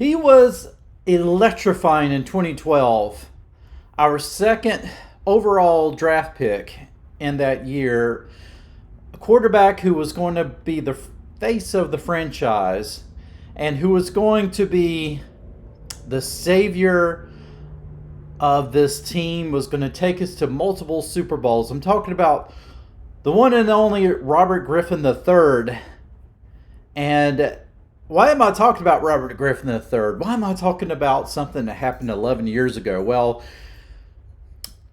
He was electrifying in 2012. Our second overall draft pick in that year. A quarterback who was going to be the face of the franchise and who was going to be the savior of this team, was going to take us to multiple Super Bowls. I'm talking about the one and only Robert Griffin III. And why am I talking about Robert Griffin III? Why am I talking about something that happened 11 years ago? Well,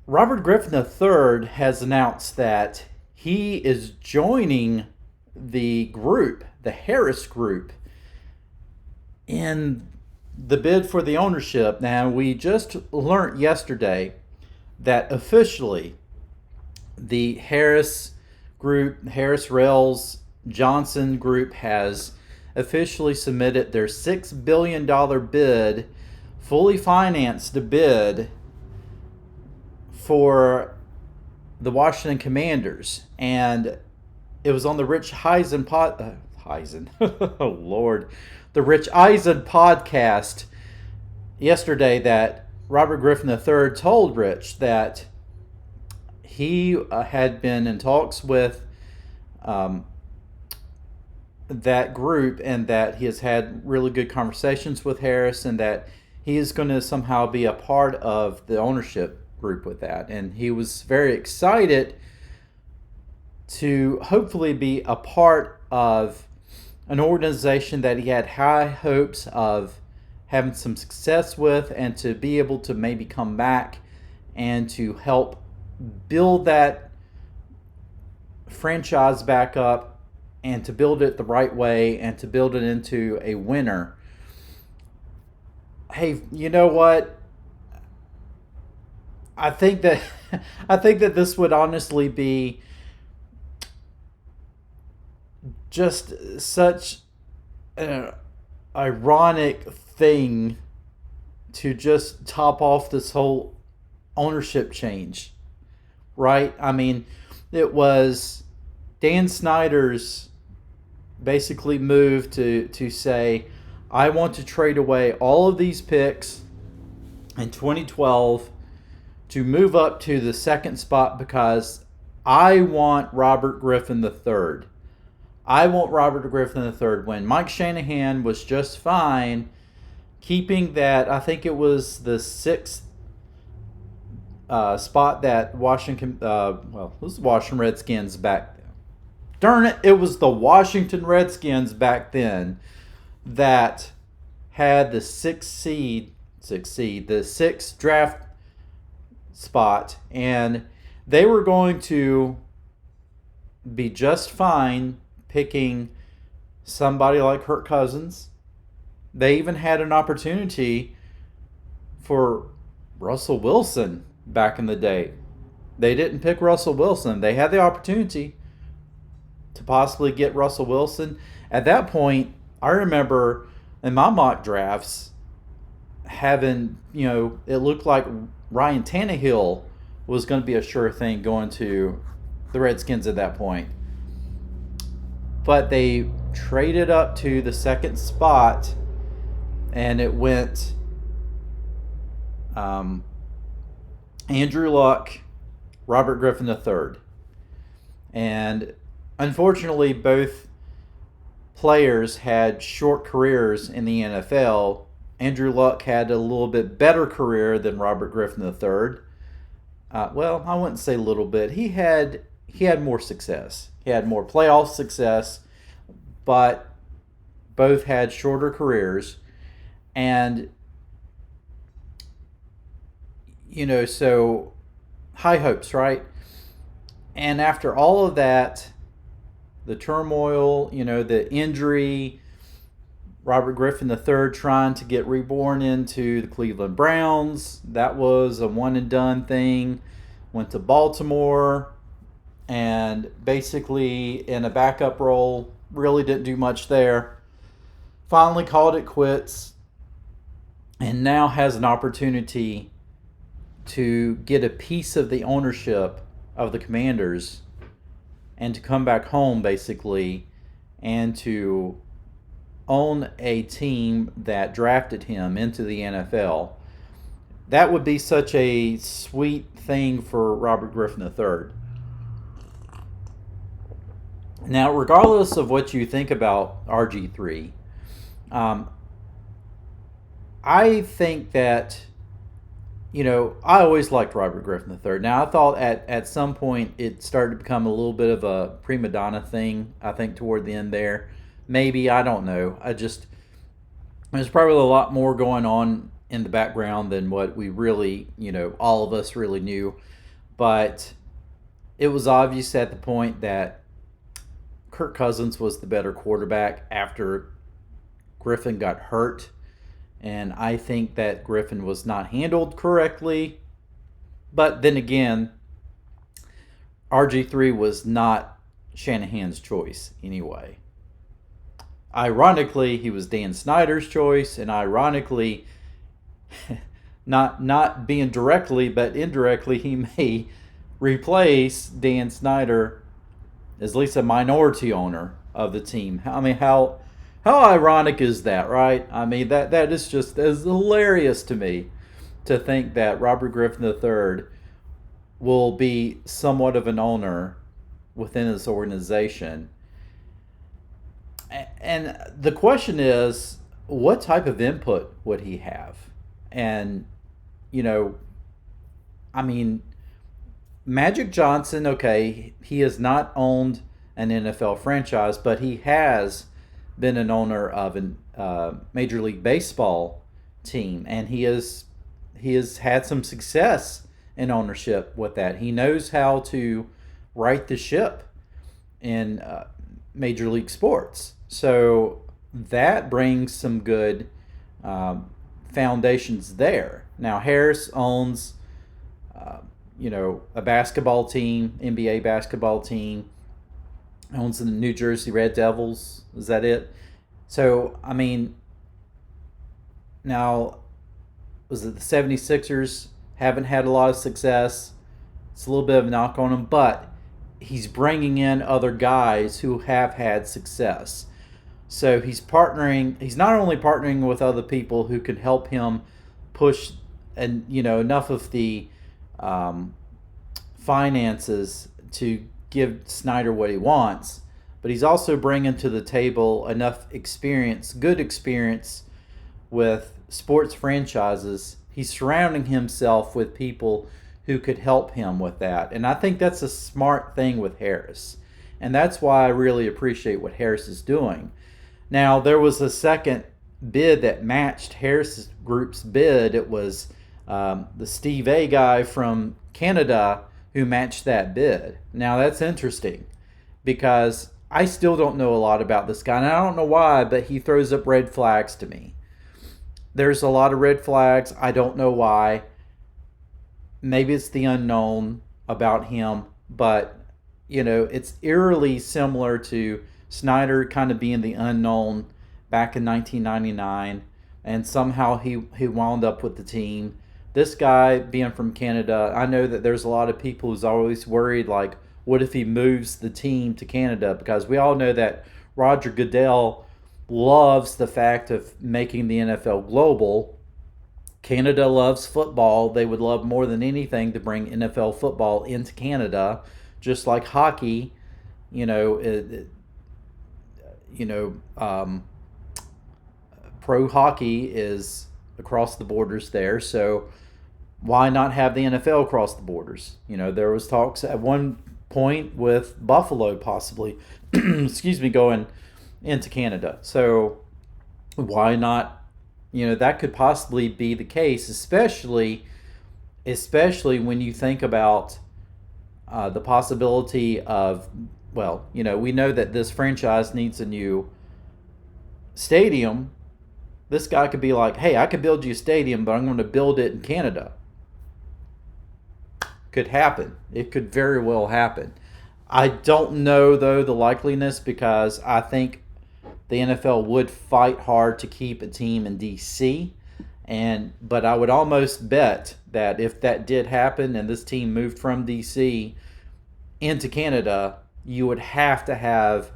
Robert Griffin III has announced that he is joining the group, the Harris Group, in the bid for the ownership. Now, we just learned yesterday that officially the Harris Group, Harris Rails Johnson Group, has officially submitted their $6 billion bid, fully financed bid for the Washington Commanders. And it was on the Rich Eison oh Lord, the Rich Eison Podcast yesterday that Robert Griffin III told Rich that he had been in talks with that group, and that he has had really good conversations with Harris, and that he is going to somehow be a part of the ownership group with that. And he was very excited to hopefully be a part of an organization that he had high hopes of having some success with, and to be able to maybe come back and to help build that franchise back up, and to build it the right way, and to build it into a winner. Hey, you know what? I think that this would honestly be just such an ironic thing to just top off this whole ownership change, right? I mean, it was Dan Snyder's basically move to say, I want to trade away all of these picks in 2012 to move up to the second spot, because I want Robert Griffin III. I want Robert Griffin III, when Mike Shanahan was just fine keeping that. I think it was the sixth spot that Washington, it was the Washington Redskins back then. Darn it, it was the Washington Redskins back then that had the the sixth draft spot, and they were going to be just fine picking somebody like Kirk Cousins. They even had an opportunity for Russell Wilson back in the day. They didn't pick Russell Wilson. They had the opportunity to possibly get Russell Wilson. At that point, I remember in my mock drafts having, it looked like Ryan Tannehill was going to be a sure thing going to the Redskins at that point. But they traded up to the second spot, and it went Andrew Luck, Robert Griffin III. And unfortunately, both players had short careers in the NFL. Andrew Luck had a little bit better career than Robert Griffin III. Well, I wouldn't say a little bit. He had more success. He had more playoff success, but both had shorter careers. And, so high hopes, right? And after all of that, the turmoil, the injury, Robert Griffin III trying to get reborn into the Cleveland Browns, that was a one and done thing. Went to Baltimore, and basically in a backup role, really didn't do much there. Finally called it quits, and now has an opportunity to get a piece of the ownership of the Commanders, and to come back home basically, and to own a team that drafted him into the NFL. That would be such a sweet thing for Robert Griffin III. Now, regardless of what you think about RG3, I think that, I always liked Robert Griffin III. Now, I thought at some point it started to become a little bit of a prima donna thing, I think, toward the end there. Maybe, I don't know. There's probably a lot more going on in the background than what we really, all of us really knew. But it was obvious at the point that Kirk Cousins was the better quarterback after Griffin got hurt. And I think that Griffin was not handled correctly. But then again, RG3 was not Shanahan's choice anyway. Ironically, he was Dan Snyder's choice, and ironically, not being directly, but indirectly, he may replace Dan Snyder as at least a minority owner of the team. I mean, how ironic is that, right? I mean, that is just as hilarious to me to think that Robert Griffin III will be somewhat of an owner within this organization. And the question is, what type of input would he have? And, Magic Johnson, okay, he has not owned an NFL franchise, but he has been an owner of a Major League Baseball team, and he has had some success in ownership with that. He knows how to right the ship in Major League sports. So that brings some good foundations there. Now, Harris owns, a basketball team, NBA basketball team, owns the New Jersey Red Devils. Is that it? So, now, was it the 76ers haven't had a lot of success? It's a little bit of a knock on them, but he's bringing in other guys who have had success. So he's not only partnering with other people who can help him push enough of the finances to give Snyder what he wants, but he's also bringing to the table enough good experience with sports franchises. He's surrounding himself with people who could help him with that. And I think that's a smart thing with Harris. And that's why I really appreciate what Harris is doing. Now, there was a second bid that matched Harris Group's bid. It was the Steve A guy from Canada who matched that bid. Now, that's interesting because I still don't know a lot about this guy, and I don't know why, but he throws up red flags to me. There's a lot of red flags. I don't know why. Maybe it's the unknown about him, but, it's eerily similar to Snyder kind of being the unknown back in 1999, and somehow he wound up with the team. This guy being from Canada, I know that there's a lot of people who's always worried, like, what if he moves the team to Canada? Because we all know that Roger Goodell loves the fact of making the NFL global. Canada loves football. They would love more than anything to bring NFL football into Canada, just like hockey, pro hockey is across the borders there. So why not have the NFL across the borders? There was talks at one point with Buffalo possibly, going into Canada. So why not? That could possibly be the case, especially when you think about the possibility of, we know that this franchise needs a new stadium. This guy could be like, hey, I could build you a stadium, but I'm going to build it in Canada. Could happen. It could very well happen. I don't know, though, the likeliness, because I think the NFL would fight hard to keep a team in D.C., but I would almost bet that if that did happen and this team moved from D.C. into Canada, you would have to have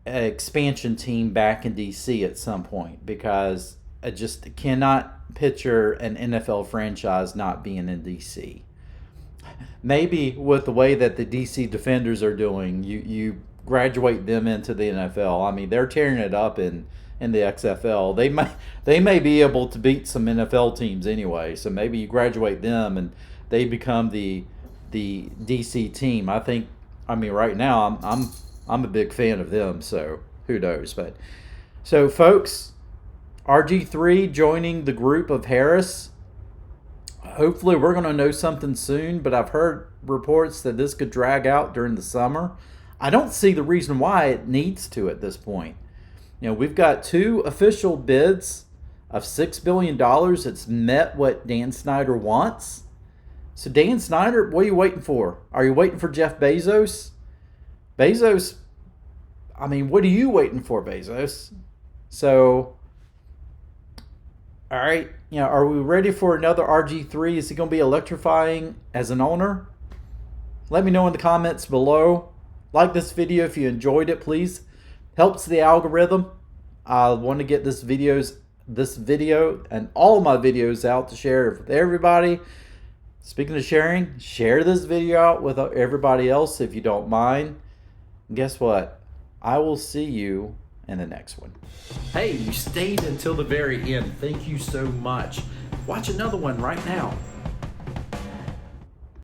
expansion team back in DC at some point, because I just cannot picture an NFL franchise not being in DC. Maybe with the way that the DC Defenders are doing, you graduate them into the NFL. I mean, they're tearing it up in the XFL. They may be able to beat some NFL teams anyway. So maybe you graduate them and they become the DC team. I mean, right now I'm a big fan of them. So who knows? But so folks, RG3 joining the group of Harris. Hopefully we're going to know something soon, but I've heard reports that this could drag out during the summer. I don't see the reason why it needs to at this point. You know, we've got 2 official bids of $6 billion. It's met what Dan Snyder wants. So Dan Snyder, what are you waiting for? Are you waiting for Jeff Bezos? Bezos, I mean, what are you waiting for, Bezos? So, all right, you know, are we ready for another RG3? Is he going to be electrifying as an owner? Let me know in the comments below. Like this video if you enjoyed it, please. Helps the algorithm. I want to get this video and all my videos out to share with everybody. Speaking of sharing, share this video out with everybody else if you don't mind. And guess what? I will see you in the next one. Hey, you stayed until the very end. Thank you so much. Watch another one right now.